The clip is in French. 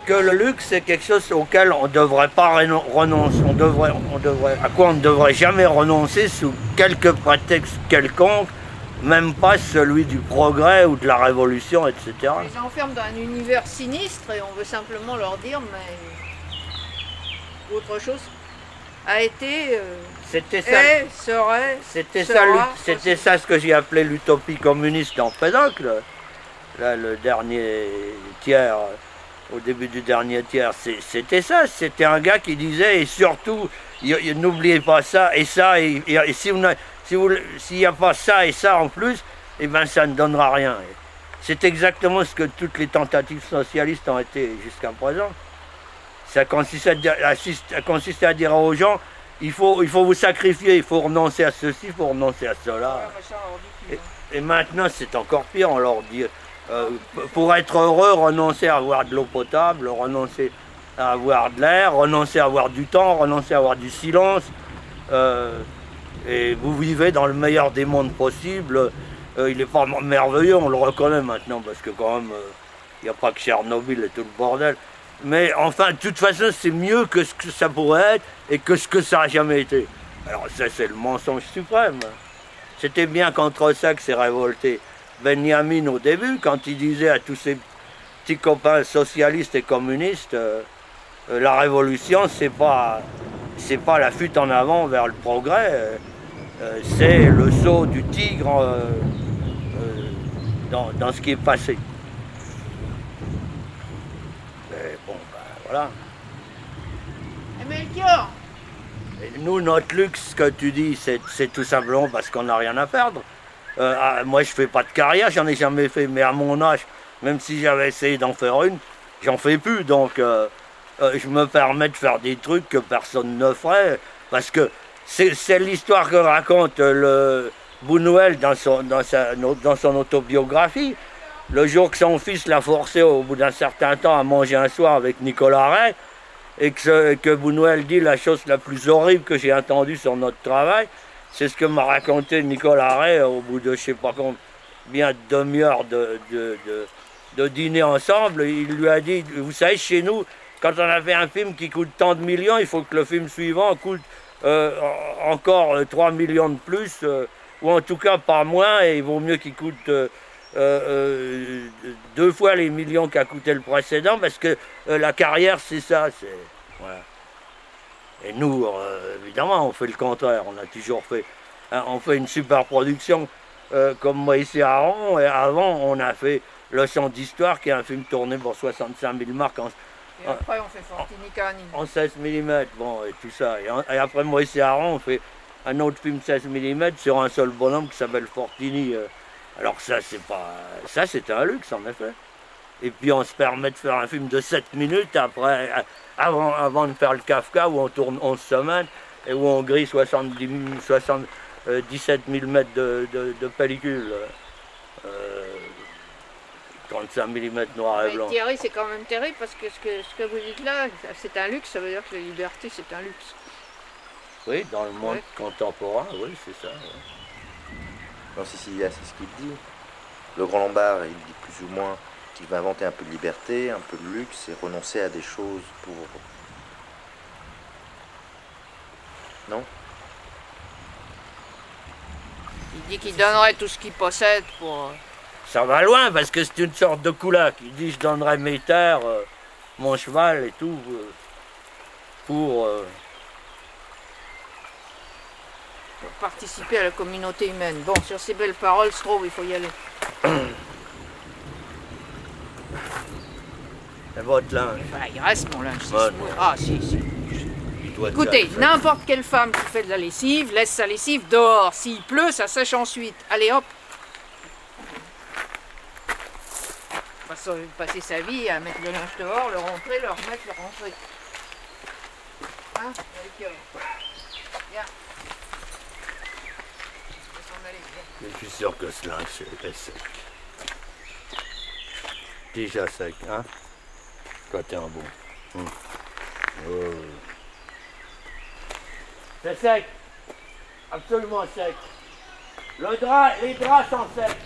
que le luxe, c'est quelque chose auquel on ne devrait pas renoncer, à quoi on ne devrait jamais renoncer sous quelque prétexte quelconque, même pas celui du progrès ou de la révolution, etc. Ils les enferment dans un univers sinistre et on veut simplement leur dire, mais autre chose a été, c'était ça, est, serait, c'était ça ce que j'ai appelé l'utopie communiste d'Empédocle. Là, le dernier tiers, au début du dernier tiers, c'était ça. C'était un gars qui disait, et surtout, n'oubliez pas ça, et ça, et s'il n'y a pas ça et ça en plus, eh ben ça ne donnera rien. C'est exactement ce que toutes les tentatives socialistes ont été jusqu'à présent. Ça consiste à dire aux gens, il faut vous sacrifier, il faut renoncer à ceci, il faut renoncer à cela. Et maintenant, c'est encore pire, on leur dit, pour être heureux, renoncer à avoir de l'eau potable, renoncer à avoir de l'air, renoncer à avoir du temps, renoncer à avoir du silence. Et vous vivez dans le meilleur des mondes possibles. Il n'est pas merveilleux, on le reconnaît maintenant, parce que quand même, il n'y a pas que Tchernobyl et tout le bordel. Mais enfin, de toute façon, c'est mieux que ce que ça pourrait être et que ce que ça n'a jamais été. Alors ça, c'est le mensonge suprême. C'était bien contre ça que s'est révolté Benjamin au début, quand il disait à tous ses petits copains socialistes et communistes, la révolution, c'est pas la fuite en avant vers le progrès, c'est le saut du tigre dans ce qui est passé. Et bon, ben voilà. Et Melchior, Et nous, notre luxe, ce que tu dis, c'est tout simplement parce qu'on n'a rien à perdre. Moi, je fais pas de carrière, j'en ai jamais fait, mais à mon âge, même si j'avais essayé d'en faire une, j'en fais plus. Donc, je me permets de faire des trucs que personne ne ferait, parce que c'est l'histoire que raconte le Buñuel dans son autobiographie. Le jour que son fils l'a forcé, au bout d'un certain temps, à manger un soir avec Nicolas Ray, et que Buñuel dit la chose la plus horrible que j'ai entendue sur notre travail, c'est ce que m'a raconté Nicolas Ray au bout de je sais pas combien de demi-heure de dîner ensemble. Il lui a dit, vous savez, chez nous, quand on a fait un film qui coûte tant de millions, il faut que le film suivant coûte encore 3 millions de plus, ou en tout cas pas moins, et il vaut mieux qu'il coûte 2 fois les millions qu'a coûté le précédent, parce que la carrière, c'est ça. Voilà. Et nous, évidemment, on fait le contraire. On a toujours fait, hein, on fait une super production comme Moïse et Aaron, et avant, on a fait Leçon d'histoire, qui est un film tourné pour 65 000 marques et après on fait Fortini Cani. en 16 mm, bon, et tout ça. Et après Moïse et Aaron, on fait un autre film 16 mm sur un seul bonhomme qui s'appelle Fortini. Alors ça, c'est un luxe, en effet. Et puis on se permet de faire un film de 7 minutes après, avant de faire le Kafka, où on tourne 11 semaines et où on grille 17 000 mètres de pellicule. 35 mm noir et blanc. Thierry, c'est quand même terrible parce que ce que vous dites là, c'est un luxe, ça veut dire que la liberté, c'est un luxe. Oui, dans le monde contemporain, oui, c'est ça. Ouais. Non, c'est ce qu'il dit. Le Grand Lombard, il dit plus ou moins qu'il va inventer un peu de liberté, un peu de luxe et renoncer à des choses pour... Non? Il dit qu'il donnerait tout ce qu'il possède pour... Ça va loin parce que c'est une sorte de coulac. Il dit je donnerais mes terres, mon cheval et tout pour participer à la communauté humaine. Bon, sur ces belles paroles, je trouve il faut y aller. Et votre linge. Voilà, il reste mon linge. Ouais, Ah, si. Toi, Écoutez, n'importe quelle femme qui fait de la lessive, laisse sa lessive dehors. S'il pleut, ça sèche ensuite. Allez, hop. On va passer sa vie à mettre le linge dehors, le rentrer, le remettre, le rentrer. Hein? Viens. Je suis sûr que ce linge est sec. Déjà sec, hein? Toi, t'es un bon. Oh. C'est sec. Absolument sec. Les draps sont secs.